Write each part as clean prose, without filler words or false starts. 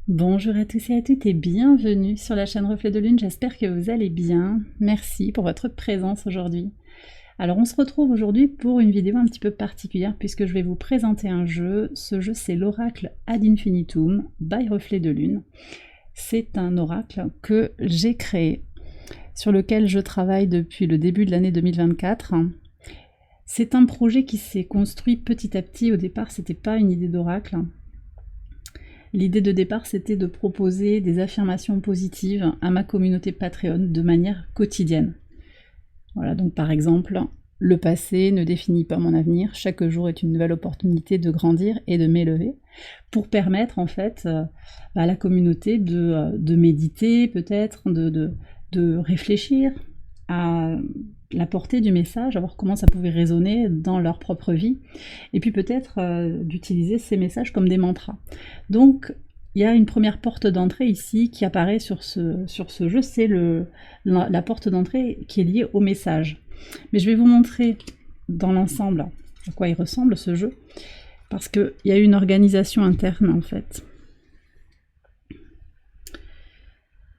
Bonjour à tous et à toutes et bienvenue sur la chaîne Reflet de Lune, j'espère que vous allez bien. Merci pour votre présence aujourd'hui. Alors on se retrouve aujourd'hui pour une vidéo un petit peu particulière puisque je vais vous présenter un jeu. Ce jeu c'est l'oracle Ad Infinitum by Reflet de Lune. C'est un oracle que j'ai créé, sur lequel je travaille depuis le début de l'année 2024. C'est un projet qui s'est construit petit à petit. Au départ, c'était pas une idée d'oracle. L'idée de départ, c'était de proposer des affirmations positives à ma communauté Patreon de manière quotidienne. Voilà, donc par exemple, le passé ne définit pas mon avenir, chaque jour est une nouvelle opportunité de grandir et de m'élever, pour permettre en fait à la communauté de méditer peut-être, de réfléchir à la portée du message, à voir comment ça pouvait résonner dans leur propre vie, et puis peut-être d'utiliser ces messages comme des mantras. Donc il y a une première porte d'entrée ici qui apparaît sur ce jeu, c'est la porte d'entrée qui est liée au message. Mais je vais vous montrer dans l'ensemble à quoi il ressemble ce jeu, parce qu'il y a une organisation interne en fait,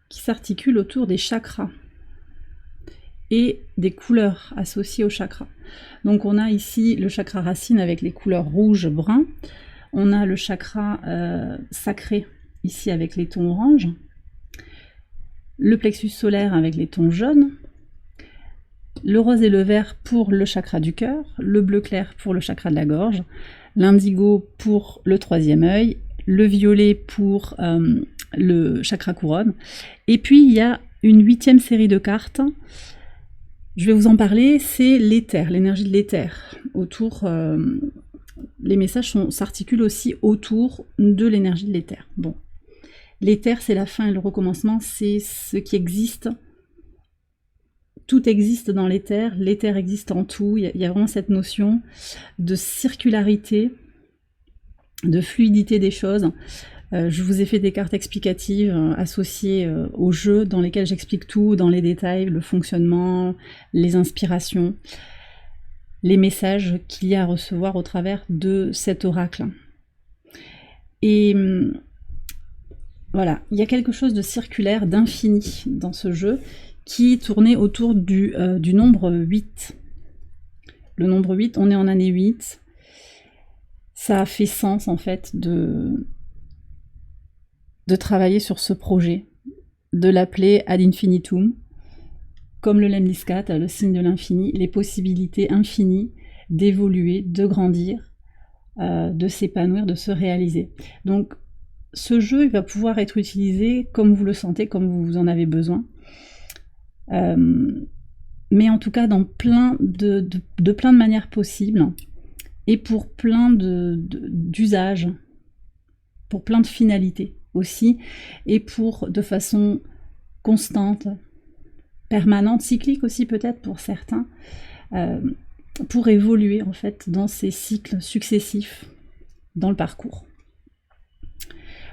qui s'articule autour des chakras et des couleurs associées au chakra. Donc on a ici le chakra racine avec les couleurs rouge, brun. On a le chakra sacré ici avec les tons orange. Le plexus solaire avec les tons jaunes. Le rose et le vert pour le chakra du cœur. Le bleu clair pour le chakra de la gorge. L'indigo pour le troisième œil. Le violet pour le chakra couronne. Et puis il y a une 8e série de cartes. Je vais vous en parler, c'est l'éther, l'énergie de l'éther. Autour, les messages s'articulent aussi autour de l'énergie de l'éther. Bon, l'éther, c'est la fin et le recommencement, c'est ce qui existe. Tout existe dans l'éther existe en tout. Il y a vraiment cette notion de circularité, de fluidité des choses. Je vous ai fait des cartes explicatives associées au jeu dans lesquelles j'explique tout dans les détails, le fonctionnement, les inspirations, les messages qu'il y a à recevoir au travers de cet oracle. Et voilà, il y a quelque chose de circulaire, d'infini dans ce jeu qui tournait autour du nombre 8. Le nombre 8, on est en année 8. Ça a fait sens en fait de travailler sur ce projet, de l'appeler Ad Infinitum, comme le Lemniscat, le signe de l'infini, les possibilités infinies d'évoluer, de grandir, de s'épanouir, de se réaliser. Donc ce jeu il va pouvoir être utilisé comme vous le sentez, comme vous en avez besoin, mais en tout cas dans plein de manières possibles, et pour plein d'usages, pour plein de finalités aussi, et pour de façon constante, permanente, cyclique aussi peut-être pour certains, pour évoluer en fait dans ces cycles successifs dans le parcours.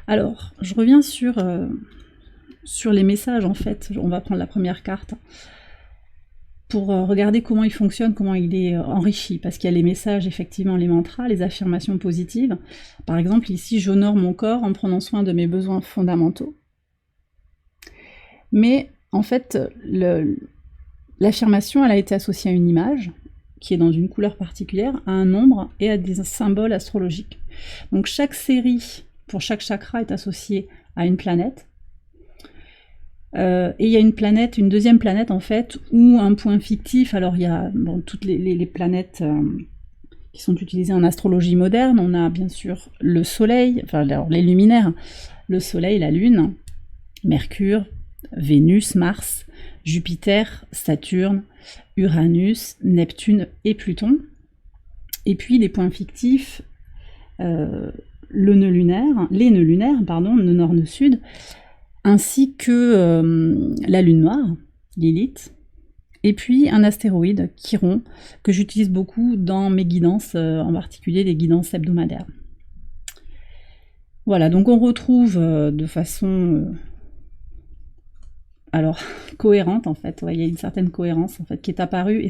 Alors, je reviens sur les messages en fait. On va prendre la première carte pour regarder comment il fonctionne, comment il est enrichi, parce qu'il y a les messages, effectivement, les mantras, les affirmations positives. Par exemple, ici, j'honore mon corps en prenant soin de mes besoins fondamentaux. Mais, en fait, l'affirmation, elle a été associée à une image, qui est dans une couleur particulière, à un nombre et à des symboles astrologiques. Donc, chaque série, pour chaque chakra, est associée à une planète. Et il y a une planète, une deuxième planète en fait, ou un point fictif. Alors il y a toutes les planètes qui sont utilisées en astrologie moderne. On a bien sûr le soleil, enfin alors, les luminaires, le soleil, la lune, Mercure, Vénus, Mars, Jupiter, Saturne, Uranus, Neptune et Pluton. Et puis les points fictifs, les nœuds lunaires, nœud nord, nœud sud, ainsi que la lune noire, Lilith, et puis un astéroïde, Chiron, que j'utilise beaucoup dans mes guidances, en particulier les guidances hebdomadaires. Voilà, donc on retrouve de façon cohérente en fait, il y a une certaine cohérence en fait qui est apparue, et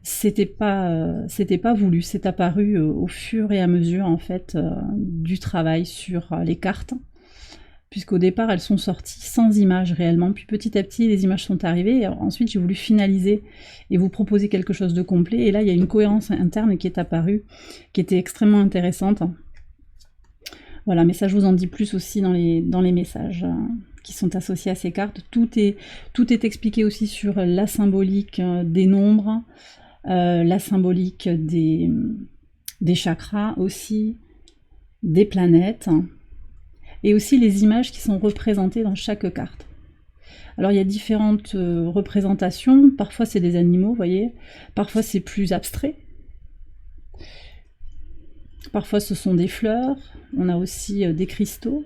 c'était pas voulu, c'est apparu au fur et à mesure en fait du travail sur les cartes. puisqu'au départ elles sont sorties sans images réellement, puis petit à petit les images sont arrivées, et ensuite j'ai voulu finaliser et vous proposer quelque chose de complet, et là il y a une cohérence interne qui est apparue, qui était extrêmement intéressante. Voilà, mais ça je vous en dis plus aussi dans les messages qui sont associés à ces cartes. Tout est expliqué aussi sur la symbolique des nombres, la symbolique des chakras aussi, des planètes, et aussi les images qui sont représentées dans chaque carte. Alors il y a différentes représentations, parfois c'est des animaux, vous voyez, parfois c'est plus abstrait, parfois ce sont des fleurs, on a aussi des cristaux.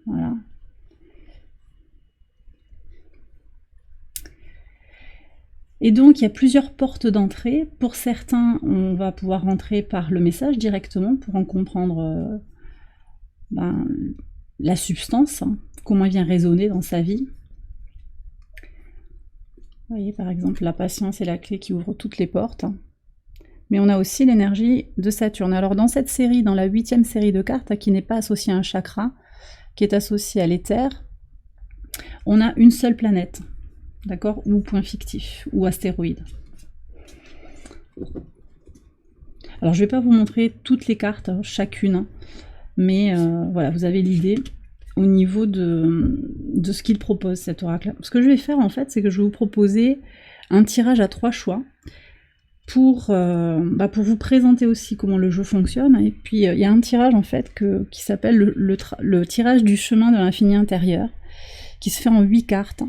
Voilà. Et donc il y a plusieurs portes d'entrée. Pour certains, on va pouvoir rentrer par le message directement pour en comprendre la substance, hein, comment il vient résonner dans sa vie. Vous voyez par exemple la patience est la clé qui ouvre toutes les portes. Mais on a aussi l'énergie de Saturne. Alors dans cette série, dans la 8e série de cartes, qui n'est pas associée à un chakra, qui est associée à l'éther, on a une seule planète, d'accord, ou point fictif, ou astéroïde. Alors je ne vais pas vous montrer toutes les cartes, chacune, mais voilà, vous avez l'idée au niveau de ce qu'il propose, cet oracle. Ce que je vais faire en fait, c'est que je vais vous proposer un tirage à 3 choix, pour vous présenter aussi comment le jeu fonctionne. Et puis il y a un tirage en fait qui s'appelle le tirage du chemin de l'infini intérieur, qui se fait en 8 cartes,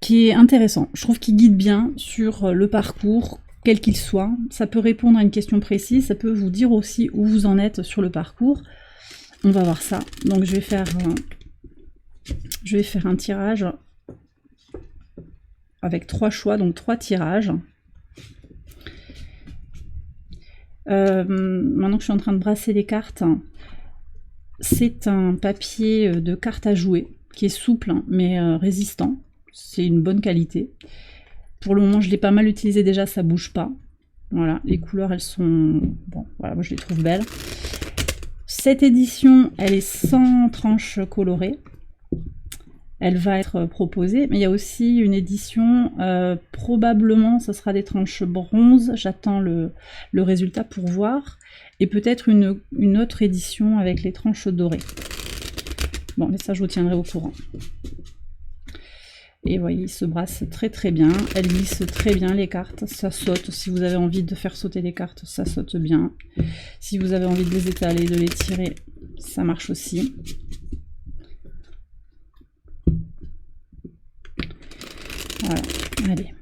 qui est intéressant. Je trouve qu'il guide bien sur le parcours, quel qu'il soit. Ça peut répondre à une question précise, ça peut vous dire aussi où vous en êtes sur le parcours. On va voir ça. Donc je vais faire un tirage avec 3 choix, donc 3 tirages. Maintenant que je suis en train de brasser les cartes, c'est un papier de cartes à jouer qui est souple mais résistant. C'est une bonne qualité. Pour le moment, je l'ai pas mal utilisé déjà, ça bouge pas. Voilà, les couleurs, elles sont... Bon, voilà, moi je les trouve belles. Cette édition, elle est sans tranche colorée. Elle va être proposée, mais il y a aussi une édition, probablement ce sera des tranches bronze, j'attends le résultat pour voir, et peut-être une autre édition avec les tranches dorées. Bon, mais ça je vous tiendrai au courant. Et vous voyez, il se brasse très très bien, elle glisse très bien les cartes, ça saute, si vous avez envie de faire sauter les cartes, ça saute bien. Si vous avez envie de les étaler, de les tirer, ça marche aussi. Voilà, allez.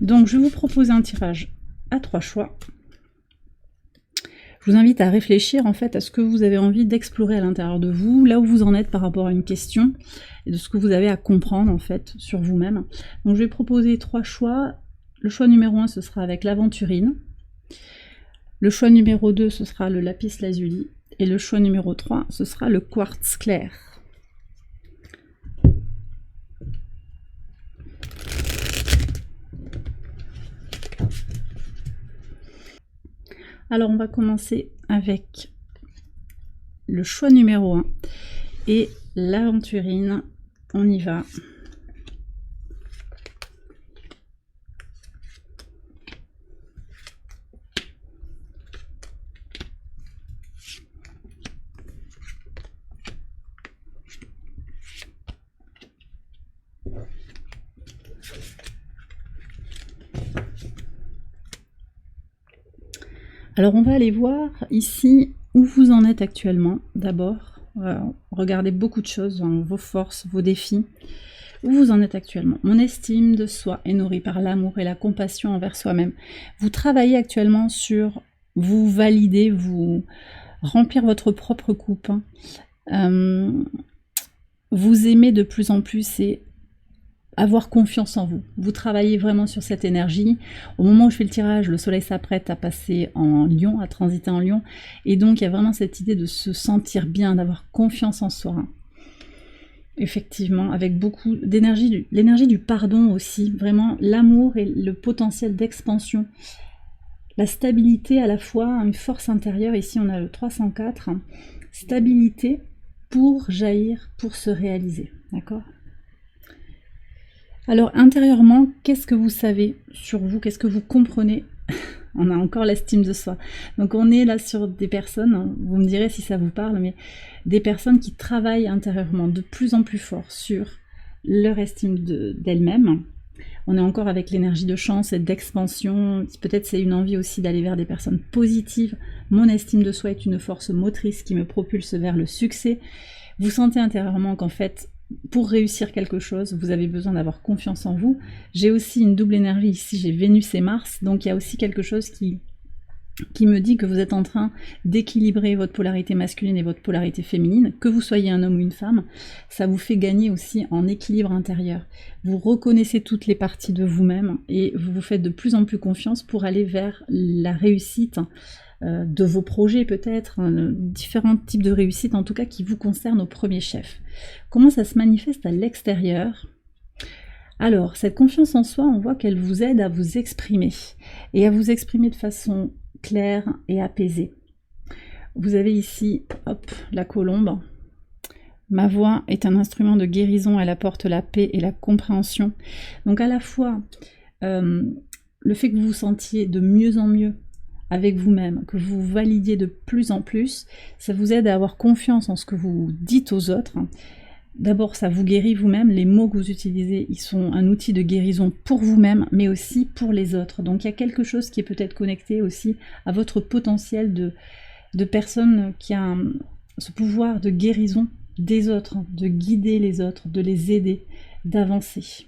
Donc je vais vous proposer un tirage à 3 choix. Je vous invite à réfléchir en fait à ce que vous avez envie d'explorer à l'intérieur de vous, là où vous en êtes par rapport à une question, et de ce que vous avez à comprendre en fait sur vous-même. Donc je vais proposer 3 choix. Le choix numéro 1, ce sera avec l'aventurine. Le choix numéro 2, ce sera le lapis lazuli. Et le choix numéro 3, ce sera le quartz clair. Alors on va commencer avec le choix numéro 1 et l'aventurine. On y va. Alors on va aller voir ici où vous en êtes actuellement. D'abord, regardez beaucoup de choses, hein, vos forces, vos défis. Où vous en êtes actuellement. Mon estime de soi est nourrie par l'amour et la compassion envers soi-même. Vous travaillez actuellement sur vous valider, vous remplir votre propre coupe. Vous aimez de plus en plus et avoir confiance en vous. Vous travaillez vraiment sur cette énergie. Au moment où je fais le tirage, le soleil s'apprête à passer en Lion, à transiter en Lion. Et donc, il y a vraiment cette idée de se sentir bien, d'avoir confiance en soi. Effectivement, avec beaucoup d'énergie, l'énergie du pardon aussi. Vraiment, l'amour et le potentiel d'expansion. la stabilité à la fois, une force intérieure, ici on a le 304, stabilité pour jaillir, pour se réaliser, d'accord? Alors intérieurement, qu'est-ce que vous savez sur vous? Qu'est-ce que vous comprenez? On a encore l'estime de soi. Donc on est là sur des personnes, vous me direz si ça vous parle, mais des personnes qui travaillent intérieurement de plus en plus fort sur leur estime d'elles-mêmes. On est encore avec l'énergie de chance et d'expansion. Peut-être c'est une envie aussi d'aller vers des personnes positives. Mon estime de soi est une force motrice qui me propulse vers le succès. Vous sentez intérieurement qu'en fait, pour réussir quelque chose, vous avez besoin d'avoir confiance en vous. J'ai aussi une double énergie ici, j'ai Vénus et Mars, donc il y a aussi quelque chose qui me dit que vous êtes en train d'équilibrer votre polarité masculine et votre polarité féminine, que vous soyez un homme ou une femme, ça vous fait gagner aussi en équilibre intérieur. Vous reconnaissez toutes les parties de vous-même et vous vous faites de plus en plus confiance pour aller vers la réussite de vos projets peut-être, différents types de réussite en tout cas qui vous concernent au premier chef. Comment ça se manifeste à l'extérieur? Alors, cette confiance en soi, on voit qu'elle vous aide à vous exprimer, et à vous exprimer de façon claire et apaisée. Vous avez ici, hop, la colombe. Ma voix est un instrument de guérison, elle apporte la paix et la compréhension. Donc à la fois, le fait que vous vous sentiez de mieux en mieux avec vous-même, que vous validiez de plus en plus, ça vous aide à avoir confiance en ce que vous dites aux autres. D'abord, ça vous guérit vous-même, les mots que vous utilisez, ils sont un outil de guérison pour vous-même, mais aussi pour les autres. Donc il y a quelque chose qui est peut-être connecté aussi à votre potentiel de personne qui a ce pouvoir de guérison des autres, de guider les autres, de les aider, d'avancer.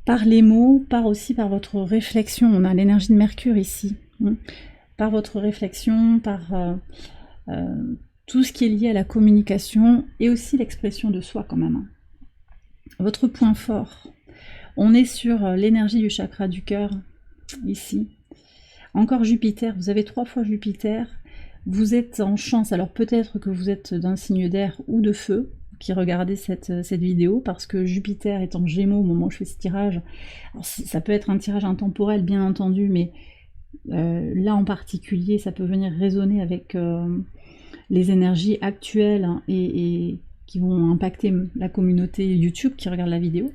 Par les mots, aussi par votre réflexion, on a l'énergie de Mercure ici, par votre réflexion, par tout ce qui est lié à la communication et aussi l'expression de soi quand même. Votre point fort, on est sur l'énergie du chakra du cœur, ici. Encore Jupiter, vous avez 3 fois Jupiter, vous êtes en chance, alors peut-être que vous êtes d'un signe d'air ou de feu, qui regardez cette vidéo, parce que Jupiter est en Gémeaux au moment où je fais ce tirage. Alors, ça peut être un tirage intemporel, bien entendu, mais là en particulier, ça peut venir résonner avec les énergies actuelles et qui vont impacter la communauté YouTube qui regarde la vidéo.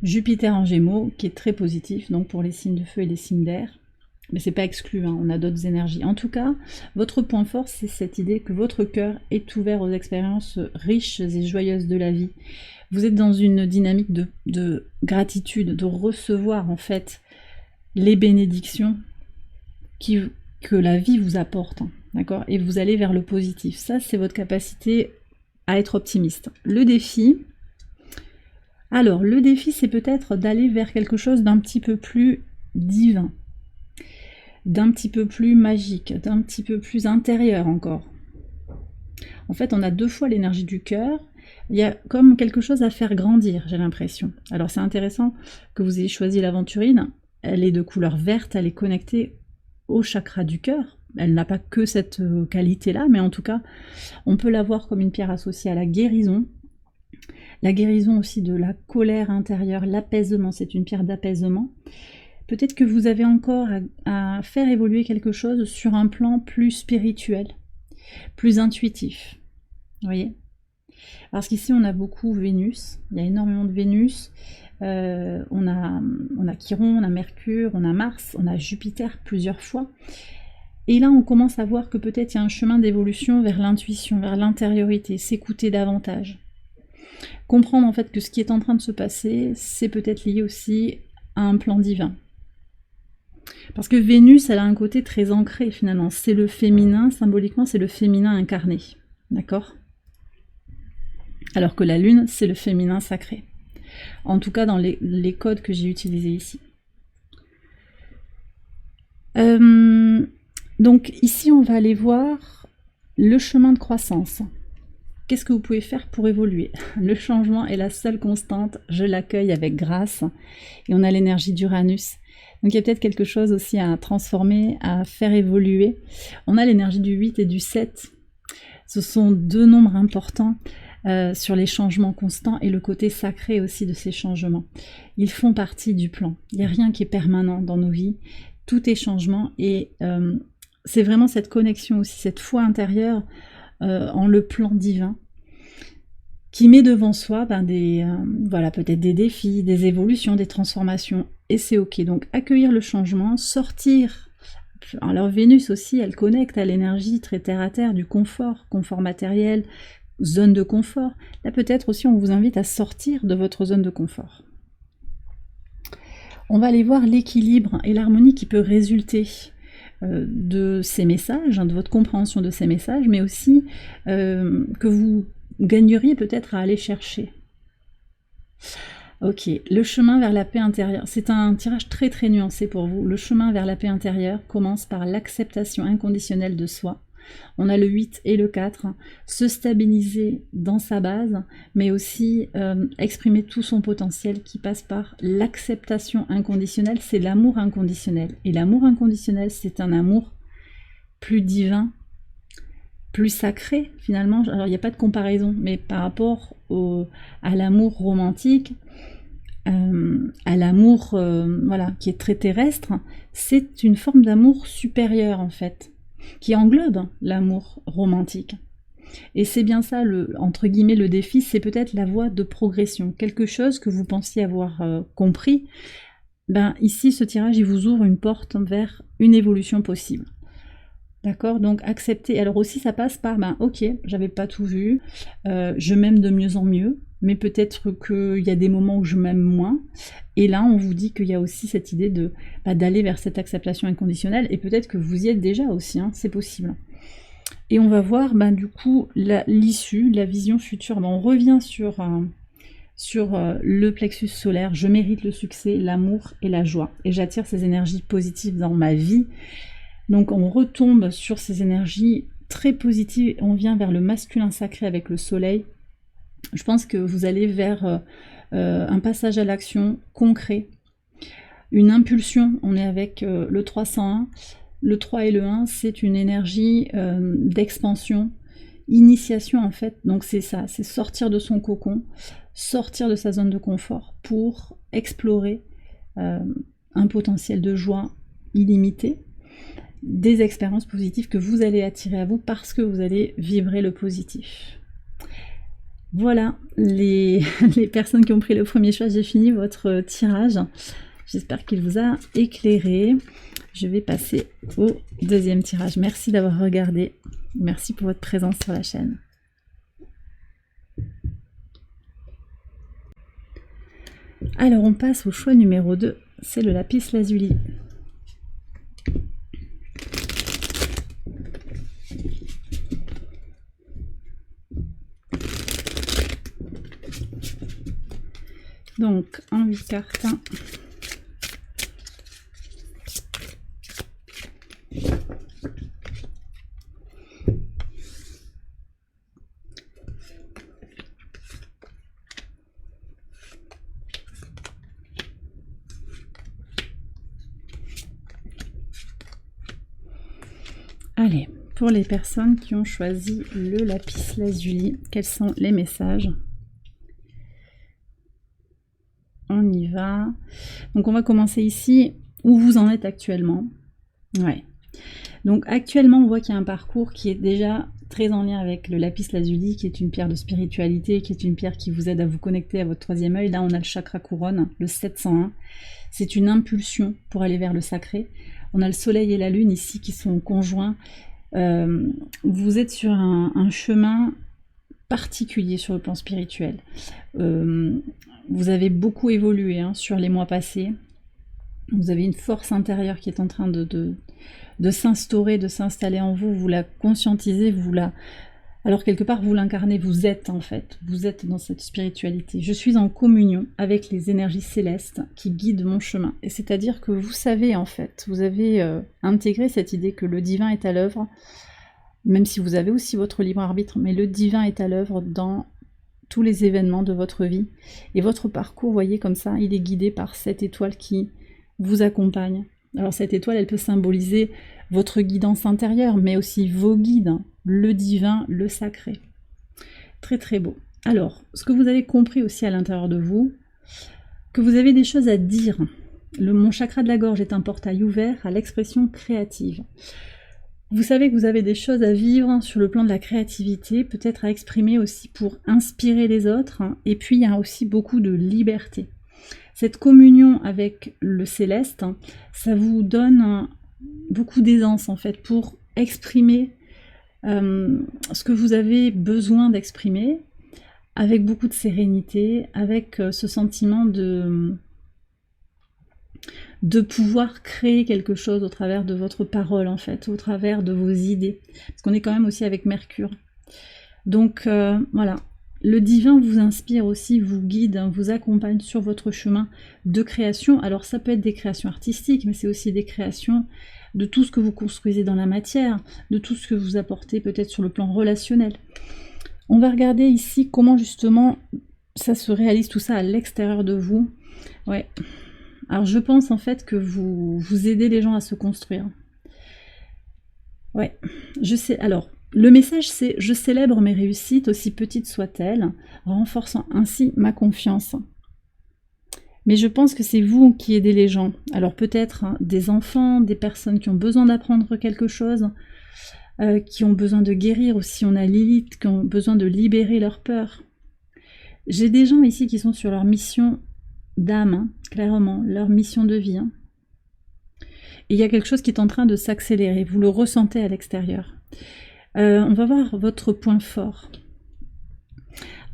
Jupiter en Gémeaux, qui est très positif, donc pour les signes de feu et les signes d'air. Mais c'est pas exclu, hein, on a d'autres énergies. En tout cas, votre point fort, c'est cette idée que votre cœur est ouvert aux expériences riches et joyeuses de la vie. Vous êtes dans une dynamique de gratitude, de recevoir en fait les bénédictions que la vie vous apporte, hein, d'accord? Et vous allez vers le positif. Ça, c'est votre capacité à être optimiste. Le défi, alors le défi, c'est peut-être d'aller vers quelque chose d'un petit peu plus divin, d'un petit peu plus magique, d'un petit peu plus intérieur encore. En fait, on a 2 fois l'énergie du cœur. Il y a comme quelque chose à faire grandir, j'ai l'impression. Alors c'est intéressant que vous ayez choisi l'aventurine. Elle est de couleur verte, elle est connectée au chakra du cœur. Elle n'a pas que cette qualité-là, mais en tout cas, on peut la voir comme une pierre associée à la guérison. La guérison aussi de la colère intérieure, l'apaisement, c'est une pierre d'apaisement. Peut-être que vous avez encore à faire évoluer quelque chose sur un plan plus spirituel, plus intuitif. Vous voyez? Parce qu'ici, on a beaucoup Vénus, il y a énormément de Vénus. On a Chiron, on a Mercure, on a Mars, on a Jupiter plusieurs fois. Et là, on commence à voir que peut-être il y a un chemin d'évolution vers l'intuition, vers l'intériorité, s'écouter davantage. Comprendre en fait que ce qui est en train de se passer, c'est peut-être lié aussi à un plan divin. Parce que Vénus, elle a un côté très ancré finalement. C'est le féminin, symboliquement, c'est le féminin incarné. D'accord? Alors que la Lune, c'est le féminin sacré. En tout cas, dans les codes que j'ai utilisés ici. Donc ici, on va aller voir le chemin de croissance. Qu'est-ce que vous pouvez faire pour évoluer? Le changement est la seule constante. Je l'accueille avec grâce. Et on a l'énergie d'Uranus. Donc il y a peut-être quelque chose aussi à transformer, à faire évoluer. On a l'énergie du 8 et du 7. Ce sont 2 nombres importants sur les changements constants et le côté sacré aussi de ces changements. Ils font partie du plan. Il n'y a rien qui est permanent dans nos vies. tout est changement et c'est vraiment cette connexion aussi, cette foi intérieure en le plan divin qui met devant soi voilà, peut-être des défis, des évolutions, des transformations, et c'est ok. Donc accueillir le changement, sortir. Alors Vénus aussi, elle connecte à l'énergie très terre à terre, du confort, confort matériel, zone de confort. Là peut-être aussi on vous invite à sortir de votre zone de confort. On va aller voir l'équilibre et l'harmonie qui peut résulter de ces messages, de votre compréhension de ces messages, mais aussi que vous gagneriez peut-être à aller chercher. Ok, le chemin vers la paix intérieure. C'est un tirage très très nuancé pour vous. Le chemin vers la paix intérieure commence par l'acceptation inconditionnelle de soi. On a le 8 et le 4, se stabiliser dans sa base, mais aussi exprimer tout son potentiel qui passe par l'acceptation inconditionnelle, c'est l'amour inconditionnel. Et l'amour inconditionnel, c'est un amour plus divin, plus sacré finalement. Alors il n'y a pas de comparaison, mais par rapport à l'amour romantique, à l'amour voilà, qui est très terrestre, c'est une forme d'amour supérieur en fait, qui englobe l'amour romantique. Et c'est bien ça, entre guillemets, le défi, c'est peut-être la voie de progression, quelque chose que vous pensiez avoir compris. Ben, ici, ce tirage, il vous ouvre une porte vers une évolution possible. D'accord, donc accepter. Alors aussi ça passe par, ok, j'avais pas tout vu, je m'aime de mieux en mieux, mais peut-être qu'il y a des moments où je m'aime moins. Et là on vous dit qu'il y a aussi cette idée de d'aller vers cette acceptation inconditionnelle, et peut-être que vous y êtes déjà aussi, hein, c'est possible. Et on va voir du coup l'issue, la vision future. On revient sur le plexus solaire, je mérite le succès, l'amour et la joie, et j'attire ces énergies positives dans ma vie. Donc on retombe sur ces énergies très positives, on vient vers le masculin sacré avec le soleil. Je pense que vous allez vers un passage à l'action concret, une impulsion. On est avec le 301, le 3 et le 1, c'est une énergie d'expansion, initiation en fait. Donc c'est ça, c'est sortir de son cocon, sortir de sa zone de confort pour explorer un potentiel de joie illimité, des expériences positives que vous allez attirer à vous parce que vous allez vibrer le positif. Voilà, les personnes qui ont pris le premier choix, j'ai fini votre tirage. J'espère qu'il vous a éclairé. Je vais passer au deuxième tirage. Merci d'avoir regardé. Merci pour votre présence sur la chaîne. Alors on passe au choix numéro 2, c'est le lapis lazuli. Donc, en 8 cartes. Allez, pour les personnes qui ont choisi le lapis lazuli, quels sont les messages ? On y va. Donc on va commencer ici, où vous en êtes actuellement. Ouais. Donc actuellement, on voit qu'il y a un parcours qui est déjà très en lien avec le lapis lazuli, qui est une pierre de spiritualité, qui est une pierre qui vous aide à vous connecter à votre troisième œil. Là, on a le chakra couronne, le 701. C'est une impulsion pour aller vers le sacré. On a le soleil et la lune ici qui sont conjoints. Vous êtes sur un chemin particulier sur le plan spirituel. Vous avez beaucoup évolué sur les mois passés. Vous avez une force intérieure qui est en train de s'instaurer, de s'installer en vous. Vous la conscientisez, alors quelque part vous l'incarnez, vous êtes en fait. Vous êtes dans cette spiritualité. Je suis en communion avec les énergies célestes qui guident mon chemin. Et c'est-à-dire que vous savez en fait, vous avez intégré cette idée que le divin est à l'œuvre, même si vous avez aussi votre libre arbitre, mais le divin est à l'œuvre dans tous les événements de votre vie. Et votre parcours, vous voyez comme ça, il est guidé par cette étoile qui vous accompagne. Alors cette étoile, elle peut symboliser votre guidance intérieure, mais aussi vos guides, le divin, le sacré. Très très beau. Alors, ce que vous avez compris aussi à l'intérieur de vous, que vous avez des choses à dire. Mon chakra de la gorge est un portail ouvert à l'expression créative. Vous savez que vous avez des choses à vivre sur le plan de la créativité, peut-être à exprimer aussi pour inspirer les autres, et puis il y a aussi beaucoup de liberté. Cette communion avec le céleste, ça vous donne beaucoup d'aisance en fait pour exprimer ce que vous avez besoin d'exprimer, avec beaucoup de sérénité, avec ce sentiment de pouvoir créer quelque chose au travers de votre parole en fait, au travers de vos idées, parce qu'on est quand même aussi avec Mercure. Donc voilà, le divin vous inspire aussi, vous guide, vous accompagne sur votre chemin de création. Alors ça peut être des créations artistiques, mais c'est aussi des créations de tout ce que vous construisez dans la matière, de tout ce que vous apportez peut-être sur le plan relationnel. On va regarder ici comment justement ça se réalise tout ça à l'extérieur de vous. Ouais. Alors je pense en fait que vous aidez les gens à se construire. Ouais, je sais. Alors, le message c'est « Je célèbre mes réussites, aussi petites soient-elles, renforçant ainsi ma confiance ». Mais je pense que c'est vous qui aidez les gens. Alors peut-être des enfants, des personnes qui ont besoin d'apprendre quelque chose, qui ont besoin de guérir, ou si on a Lilith, qui ont besoin de libérer leur peur. J'ai des gens ici qui sont sur leur mission d'âme, clairement, leur mission de vie. Et il y a quelque chose qui est en train de s'accélérer, vous le ressentez à l'extérieur. On va voir votre point fort.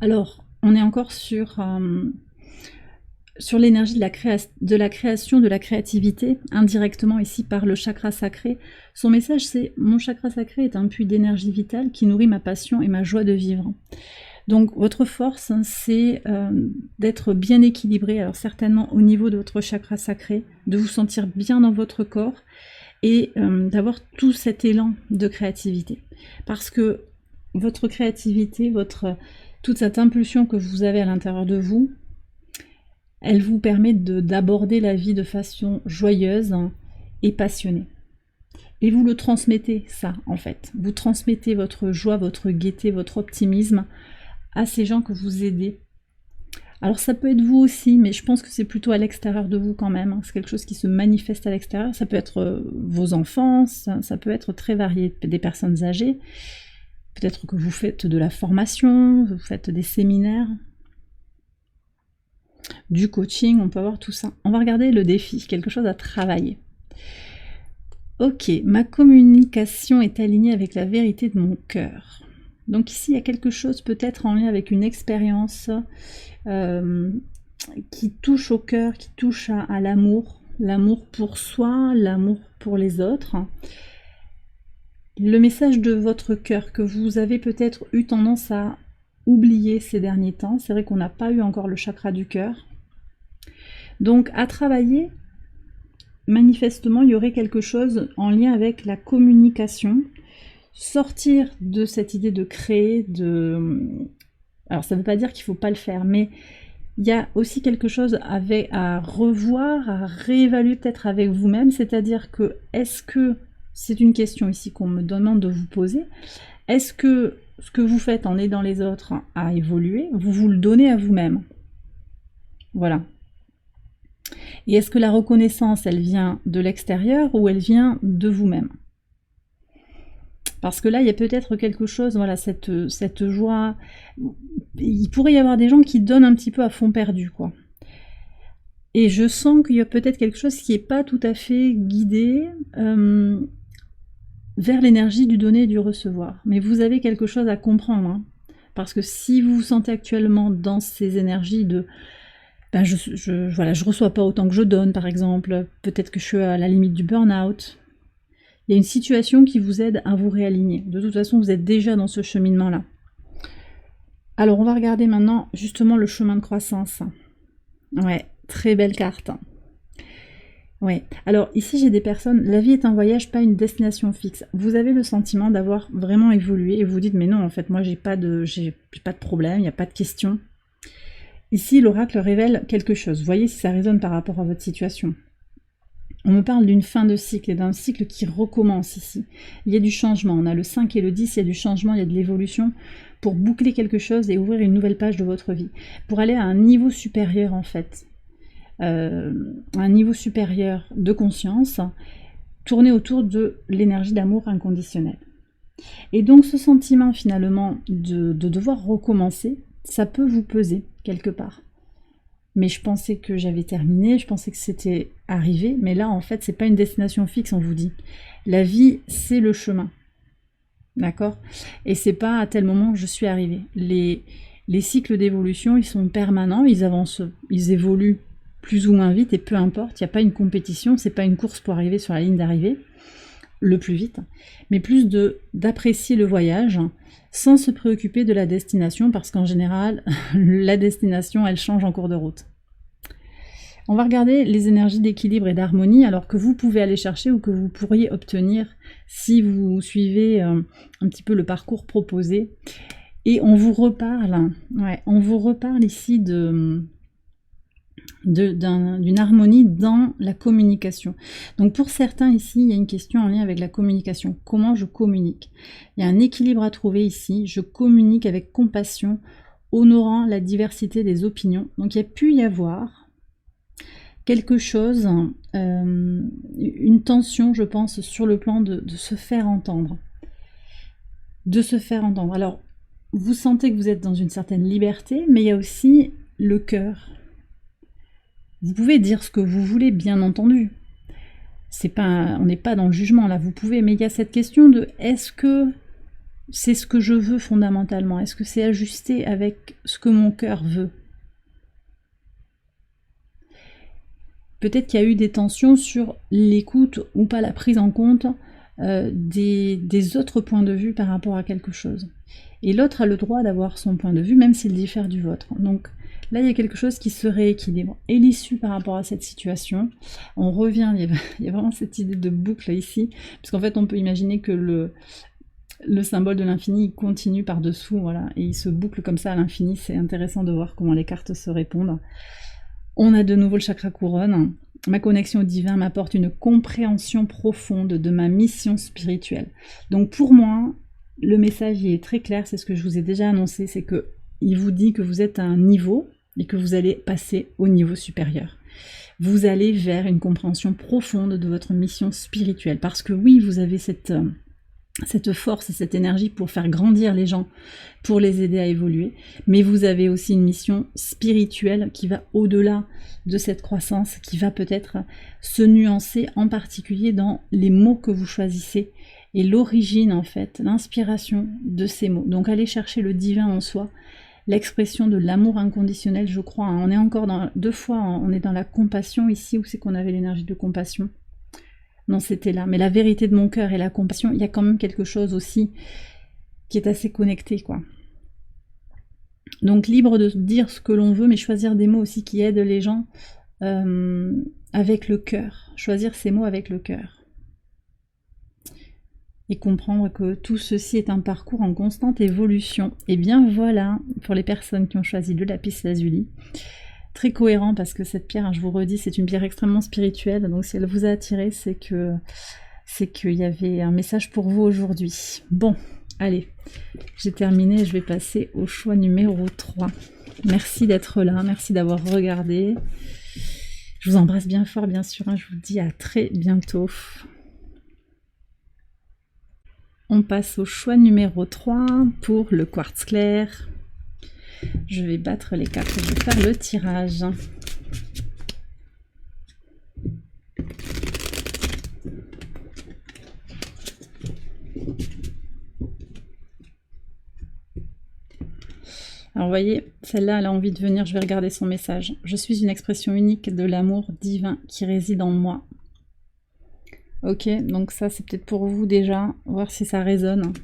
Alors, on est encore sur l'énergie de la création, de la créativité, indirectement ici par le chakra sacré. Son message c'est « Mon chakra sacré est un puits d'énergie vitale qui nourrit ma passion et ma joie de vivre ». Donc votre force, c'est d'être bien équilibré, alors certainement au niveau de votre chakra sacré, de vous sentir bien dans votre corps et d'avoir tout cet élan de créativité. Parce que votre créativité, toute cette impulsion que vous avez à l'intérieur de vous, elle vous permet d'aborder la vie de façon joyeuse et passionnée. Et vous le transmettez, ça, en fait. Vous transmettez votre joie, votre gaieté, votre optimisme à ces gens que vous aidez. Alors ça peut être vous aussi, mais je pense que c'est plutôt à l'extérieur de vous quand même. C'est quelque chose qui se manifeste à l'extérieur. Ça peut être vos enfants, ça peut être très varié, des personnes âgées. Peut-être que vous faites de la formation, vous faites des séminaires, du coaching, on peut avoir tout ça. On va regarder le défi, quelque chose à travailler. Ok, ma communication est alignée avec la vérité de mon cœur. Donc ici, il y a quelque chose peut-être en lien avec une expérience qui touche au cœur, qui touche à l'amour. L'amour pour soi, l'amour pour les autres. Le message de votre cœur que vous avez peut-être eu tendance à oublier ces derniers temps. C'est vrai qu'on n'a pas eu encore le chakra du cœur. Donc à travailler, manifestement, il y aurait quelque chose en lien avec la communication. Sortir de cette idée de créer, alors ça ne veut pas dire qu'il ne faut pas le faire, mais il y a aussi quelque chose à revoir, à réévaluer peut-être avec vous-même, c'est-à-dire que, est-ce que, c'est une question ici qu'on me demande de vous poser, est-ce que ce que vous faites en aidant les autres à évoluer, vous le donnez à vous-même? Voilà. Et est-ce que la reconnaissance, elle vient de l'extérieur ou elle vient de vous-même? Parce que là, il y a peut-être quelque chose, voilà, cette joie. Il pourrait y avoir des gens qui donnent un petit peu à fond perdu, quoi. Et je sens qu'il y a peut-être quelque chose qui n'est pas tout à fait guidé vers l'énergie du donner et du recevoir. Mais vous avez quelque chose à comprendre, hein. Parce que si vous vous sentez actuellement dans ces énergies de ben je reçois pas autant que je donne, par exemple, peut-être que je suis à la limite du burn-out, il y a une situation qui vous aide à vous réaligner. De toute façon, vous êtes déjà dans ce cheminement-là. Alors, on va regarder maintenant justement le chemin de croissance. Ouais, très belle carte. Ouais. Alors ici, j'ai des personnes, la vie est un voyage, pas une destination fixe. Vous avez le sentiment d'avoir vraiment évolué et vous vous dites, mais non, en fait, moi, j'ai pas de problème, il n'y a pas de question. Ici, l'oracle révèle quelque chose. Voyez si ça résonne par rapport à votre situation. On me parle d'une fin de cycle et d'un cycle qui recommence ici. Il y a du changement. On a le 5 et le 10, il y a du changement, il y a de l'évolution pour boucler quelque chose et ouvrir une nouvelle page de votre vie. Pour aller à un niveau supérieur, en fait. un niveau supérieur de conscience, tourné autour de l'énergie d'amour inconditionnel. Et donc ce sentiment finalement de devoir recommencer, ça peut vous peser quelque part. Mais je pensais que j'avais terminé, je pensais que c'était arrivé, mais là en fait c'est pas une destination fixe, on vous dit. La vie c'est le chemin, d'accord? Et c'est pas à tel moment je suis arrivée. Les cycles d'évolution ils sont permanents, ils avancent, ils évoluent plus ou moins vite et peu importe, il n'y a pas une compétition, c'est pas une course pour arriver sur la ligne d'arrivée le plus vite, mais plus d'apprécier le voyage sans se préoccuper de la destination parce qu'en général, la destination, elle change en cours de route. On va regarder les énergies d'équilibre et d'harmonie alors que vous pouvez aller chercher ou que vous pourriez obtenir si vous suivez un petit peu le parcours proposé. Et on vous reparle ici d'une harmonie dans la communication. Donc pour certains ici, il y a une question en lien avec la communication. Comment je communique? Il y a un équilibre à trouver ici. Je communique avec compassion, honorant la diversité des opinions. Donc il y a pu y avoir quelque chose, une tension, je pense, sur le plan de se faire entendre. De se faire entendre. Alors, vous sentez que vous êtes dans une certaine liberté, mais il y a aussi le cœur. Vous pouvez dire ce que vous voulez, bien entendu. On n'est pas dans le jugement, là, vous pouvez, mais il y a cette question de est-ce que c'est ce que je veux fondamentalement? Est-ce que c'est ajusté avec ce que mon cœur veut? Peut-être qu'il y a eu des tensions sur l'écoute ou pas la prise en compte des autres points de vue par rapport à quelque chose. Et l'autre a le droit d'avoir son point de vue, même s'il diffère du vôtre. Donc là, il y a quelque chose qui se rééquilibre. Et l'issue par rapport à cette situation, on revient, il y a vraiment cette idée de boucle ici, parce qu'en fait, on peut imaginer que le symbole de l'infini continue par-dessous, voilà, et il se boucle comme ça à l'infini. C'est intéressant de voir comment les cartes se répondent. On a de nouveau le chakra couronne. Ma connexion au divin m'apporte une compréhension profonde de ma mission spirituelle. Donc pour moi, le message est très clair, c'est ce que je vous ai déjà annoncé, c'est que il vous dit que vous êtes à un niveau et que vous allez passer au niveau supérieur. Vous allez vers une compréhension profonde de votre mission spirituelle. Parce que oui, vous avez cette force et cette énergie pour faire grandir les gens, pour les aider à évoluer, mais vous avez aussi une mission spirituelle qui va au-delà de cette croissance, qui va peut-être se nuancer en particulier dans les mots que vous choisissez et l'origine en fait, l'inspiration de ces mots. Donc allez chercher le divin en soi, l'expression de l'amour inconditionnel, je crois, on est encore deux fois, on est dans la compassion ici, où c'est qu'on avait l'énergie de compassion? Non, c'était là. Mais la vérité de mon cœur et la compassion, il y a quand même quelque chose aussi qui est assez connecté, quoi. Donc libre de dire ce que l'on veut, mais choisir des mots aussi qui aident les gens avec le cœur. Choisir ces mots avec le cœur. Et comprendre que tout ceci est un parcours en constante évolution. Et bien voilà, pour les personnes qui ont choisi le lapis lazuli. Très cohérent parce que cette pierre, je vous redis, c'est une pierre extrêmement spirituelle, donc si elle vous a attiré, c'est qu'il y avait un message pour vous aujourd'hui. Bon, allez, j'ai terminé, je vais passer au choix numéro 3. Merci d'être là, merci d'avoir regardé. Je vous embrasse bien fort, bien sûr, je vous dis à très bientôt. On passe au choix numéro 3 pour le quartz clair. Je vais battre les cartes, je vais faire le tirage. Alors vous voyez, celle-là, elle a envie de venir, je vais regarder son message. Je suis une expression unique de l'amour divin qui réside en moi. Ok, donc ça c'est peut-être pour vous déjà, voir si ça résonne.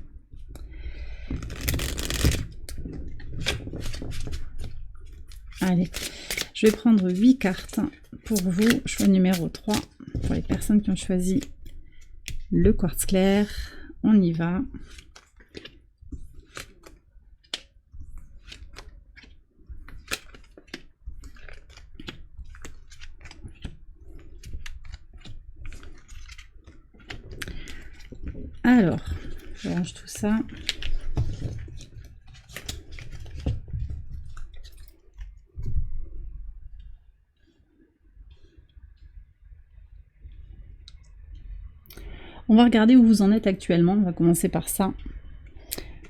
Allez, je vais prendre 8 cartes pour vous, choix numéro 3, pour les personnes qui ont choisi le quartz clair. On y va. Alors, je range tout ça. On va regarder où vous en êtes actuellement, on va commencer par ça.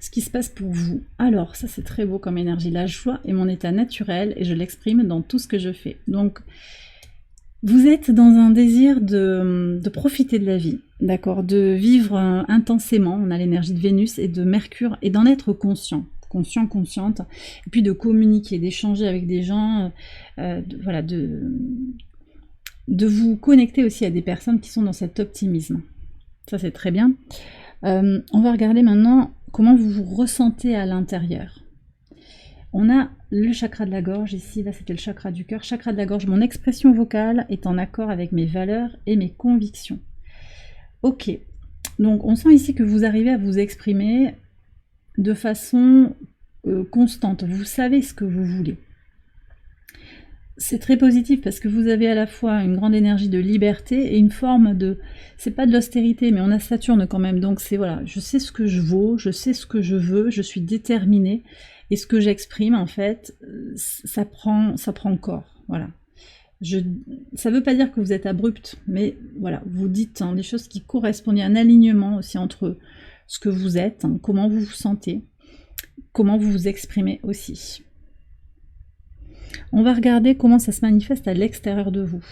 Ce qui se passe pour vous. Alors, ça c'est très beau comme énergie. La joie est mon état naturel et je l'exprime dans tout ce que je fais. Donc, vous êtes dans un désir de profiter de la vie, d'accord, de vivre intensément. On a l'énergie de Vénus et de Mercure et d'en être conscient, consciente, et puis de communiquer, d'échanger avec des gens, voilà, de vous connecter aussi à des personnes qui sont dans cet optimisme. Ça c'est très bien. On va regarder maintenant comment vous vous ressentez à l'intérieur. On a le chakra de la gorge ici, là c'était le chakra du cœur. Chakra de la gorge, mon expression vocale est en accord avec mes valeurs et mes convictions. Ok, donc on sent ici que vous arrivez à vous exprimer de façon constante. Vous savez ce que vous voulez. C'est très positif parce que vous avez à la fois une grande énergie de liberté et une forme de... C'est pas de l'austérité, mais on a Saturne quand même. Donc c'est voilà, je sais ce que je vaux, je sais ce que je veux, je suis déterminée. Et ce que j'exprime, en fait, ça prend corps. Voilà. Ça ne veut pas dire que vous êtes abrupte, mais voilà, vous dites des choses qui correspondent. Il y a un alignement aussi entre ce que vous êtes, comment vous vous sentez, comment vous vous exprimez aussi. On va regarder comment ça se manifeste à l'extérieur de vous.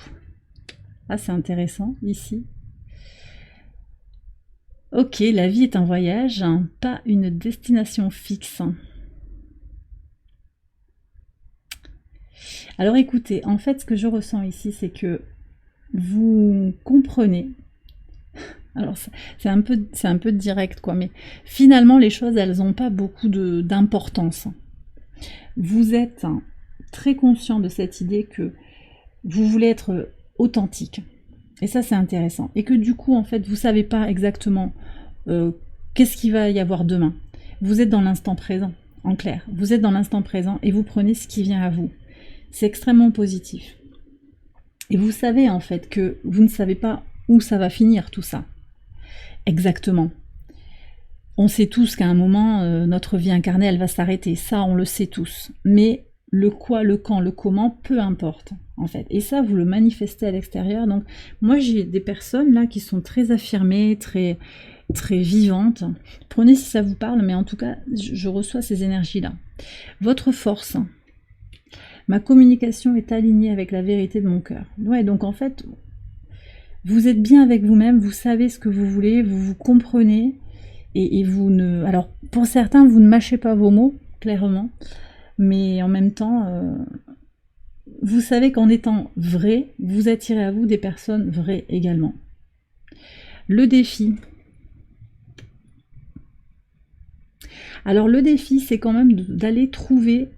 Ah, c'est intéressant, ici. Ok, la vie est un voyage, pas une destination fixe. Alors écoutez, en fait, ce que je ressens ici, c'est que vous comprenez. Alors c'est un peu direct, quoi, mais finalement, les choses, elles n'ont pas beaucoup d'importance. Vous êtes très conscient de cette idée que vous voulez être authentique. Et ça, c'est intéressant. Et que du coup, en fait, vous ne savez pas exactement qu'est-ce qu'il va y avoir demain. Vous êtes dans l'instant présent, en clair. Vous êtes dans l'instant présent et vous prenez ce qui vient à vous. C'est extrêmement positif. Et vous savez en fait que vous ne savez pas où ça va finir tout ça. Exactement. On sait tous qu'à un moment, notre vie incarnée, elle va s'arrêter. Ça, on le sait tous. Mais le quoi, le quand, le comment, peu importe en fait. Et ça, vous le manifestez à l'extérieur. Donc moi, j'ai des personnes là qui sont très affirmées, très vivantes. Prenez si ça vous parle, mais en tout cas, je reçois ces énergies-là. Votre force... Ma communication est alignée avec la vérité de mon cœur. Ouais, donc en fait, vous êtes bien avec vous-même, vous savez ce que vous voulez, vous vous comprenez, et vous ne... Alors, pour certains, vous ne mâchez pas vos mots, clairement, mais en même temps, vous savez qu'en étant vrai, vous attirez à vous des personnes vraies également. Le défi. Alors, le défi, c'est quand même d'aller trouver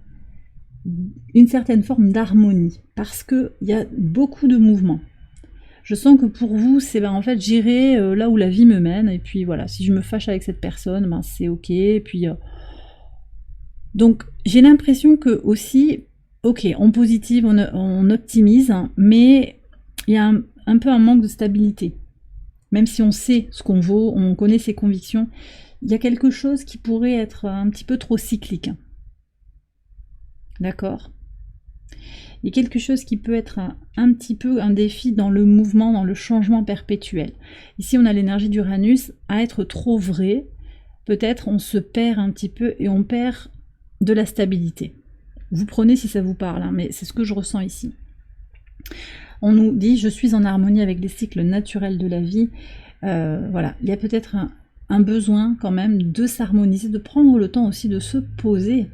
une certaine forme d'harmonie, parce qu'il y a beaucoup de mouvements. Je sens que pour vous, c'est en fait j'irai là où la vie me mène, et puis voilà, si je me fâche avec cette personne, c'est ok, et puis... Donc j'ai l'impression que aussi, ok, on positive, on optimise, mais il y a un peu un manque de stabilité. Même si on sait ce qu'on vaut, on connaît ses convictions, il y a quelque chose qui pourrait être un petit peu trop cyclique. D'accord ? Il y a quelque chose qui peut être un petit peu un défi dans le mouvement, dans le changement perpétuel. Ici, on a l'énergie d'Uranus à être trop vrai. Peut-être on se perd un petit peu et on perd de la stabilité. Vous prenez si ça vous parle, mais c'est ce que je ressens ici. On nous dit « je suis en harmonie avec les cycles naturels de la vie ». Voilà, il y a peut-être un besoin quand même de s'harmoniser, de prendre le temps aussi de se poser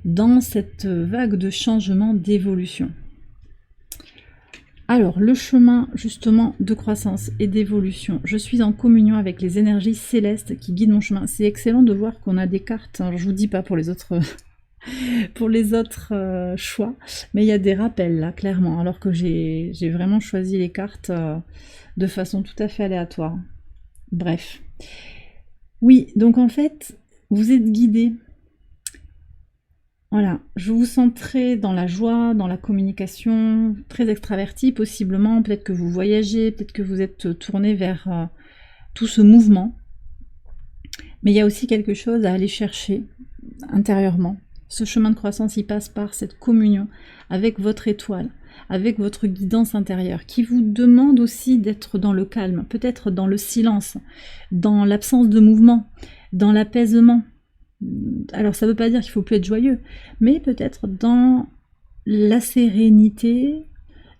dans cette vague de changement, d'évolution. Alors, le chemin justement de croissance et d'évolution. Je suis en communion avec les énergies célestes qui guident mon chemin. C'est excellent de voir qu'on a des cartes. Alors, je vous dis pas pour les autres, choix, mais il y a des rappels là, clairement, alors que j'ai vraiment choisi les cartes de façon tout à fait aléatoire. Bref. Oui, donc en fait, vous êtes guidés. Voilà, je vous sens très dans la joie, dans la communication, très extraverti possiblement, peut-être que vous voyagez, peut-être que vous êtes tourné vers tout ce mouvement. Mais il y a aussi quelque chose à aller chercher intérieurement. Ce chemin de croissance, il passe par cette communion avec votre étoile, avec votre guidance intérieure, qui vous demande aussi d'être dans le calme, peut-être dans le silence, dans l'absence de mouvement, dans l'apaisement. Alors ça ne veut pas dire qu'il ne faut plus être joyeux, mais peut-être dans la sérénité,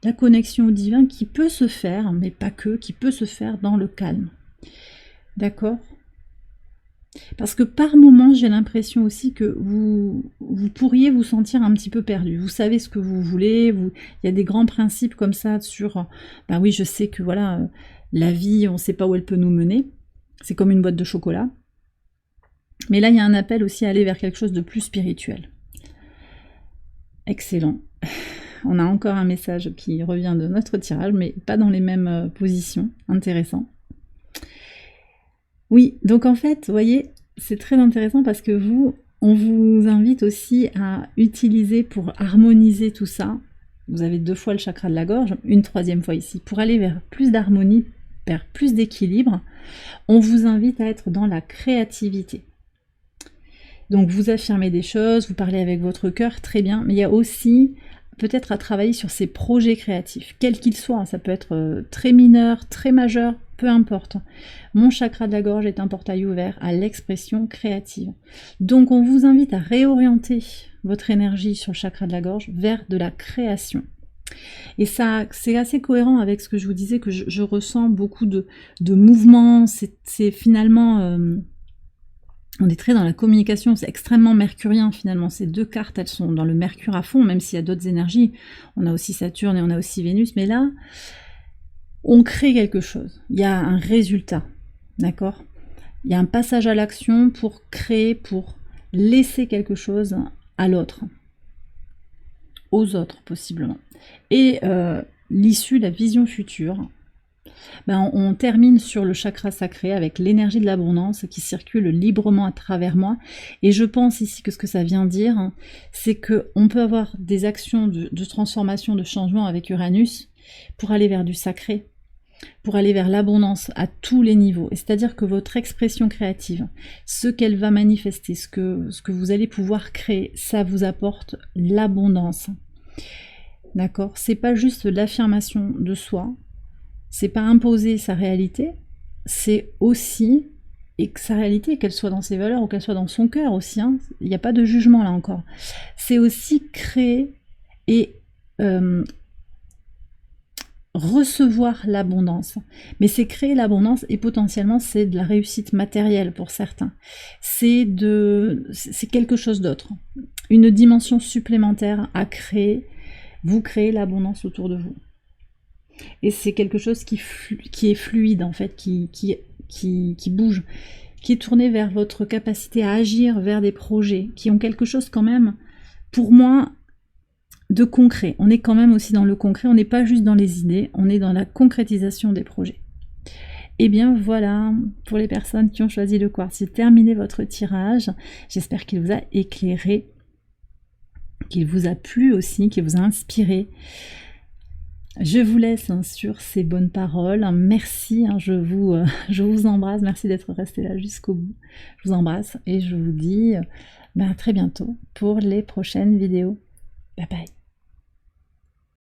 la connexion au divin qui peut se faire, mais pas que, qui peut se faire dans le calme. D'accord ? Parce que par moments, j'ai l'impression aussi que vous pourriez vous sentir un petit peu perdu. Vous savez ce que vous voulez, il y a des grands principes comme ça sur, ben oui, je sais que voilà, la vie, on ne sait pas où elle peut nous mener. C'est comme une boîte de chocolat. Mais là, il y a un appel aussi à aller vers quelque chose de plus spirituel. Excellent. On a encore un message qui revient de notre tirage, mais pas dans les mêmes positions. Intéressant. Oui, donc en fait, vous voyez, c'est très intéressant parce que on vous invite aussi à utiliser pour harmoniser tout ça. Vous avez 2 fois le chakra de la gorge, une 3e fois ici. Pour aller vers plus d'harmonie, vers plus d'équilibre, on vous invite à être dans la créativité. Donc vous affirmez des choses, vous parlez avec votre cœur, très bien, mais il y a aussi peut-être à travailler sur ces projets créatifs, quels qu'ils soient, ça peut être très mineur, très majeur, peu importe. Mon chakra de la gorge est un portail ouvert à l'expression créative. Donc on vous invite à réorienter votre énergie sur le chakra de la gorge vers de la création. Et ça, c'est assez cohérent avec ce que je vous disais, que je ressens beaucoup de mouvements, c'est finalement... on est très dans la communication, c'est extrêmement mercurien finalement. Ces 2 cartes, elles sont dans le mercure à fond, même s'il y a d'autres énergies. On a aussi Saturne et on a aussi Vénus, mais là, on crée quelque chose. Il y a un résultat, d'accord ? Il y a un passage à l'action pour créer, pour laisser quelque chose à l'autre, aux autres possiblement. Et l'issue, la vision future, ben, on termine sur le chakra sacré avec l'énergie de l'abondance qui circule librement à travers moi. Et je pense ici que ce que ça vient dire, c'est qu'on peut avoir des actions de transformation, de changement avec Uranus pour aller vers du sacré, pour aller vers l'abondance à tous les niveaux. Et c'est-à-dire que votre expression créative, ce qu'elle va manifester, ce que vous allez pouvoir créer, ça vous apporte l'abondance. D'accord ? C'est pas juste l'affirmation de soi, c'est pas imposer sa réalité, c'est aussi, et que sa réalité, qu'elle soit dans ses valeurs ou qu'elle soit dans son cœur aussi, hein, il n'y a pas de jugement là encore, c'est aussi créer et recevoir l'abondance. Mais c'est créer l'abondance et potentiellement c'est de la réussite matérielle pour certains. C'est quelque chose d'autre. Une dimension supplémentaire à créer. Vous créez l'abondance autour de vous. Et c'est quelque chose qui est fluide en fait, qui bouge, qui est tourné vers votre capacité à agir, vers des projets qui ont quelque chose quand même, pour moi, de concret. On est quand même aussi dans le concret, on n'est pas juste dans les idées, on est dans la concrétisation des projets. Et bien voilà, pour les personnes qui ont choisi le quartz, c'est terminé votre tirage. J'espère qu'il vous a éclairé, qu'il vous a plu aussi, qu'il vous a inspiré. Je vous laisse sur ces bonnes paroles. Merci, je vous embrasse. Merci d'être resté là jusqu'au bout. Je vous embrasse et je vous dis à très bientôt pour les prochaines vidéos. Bye bye.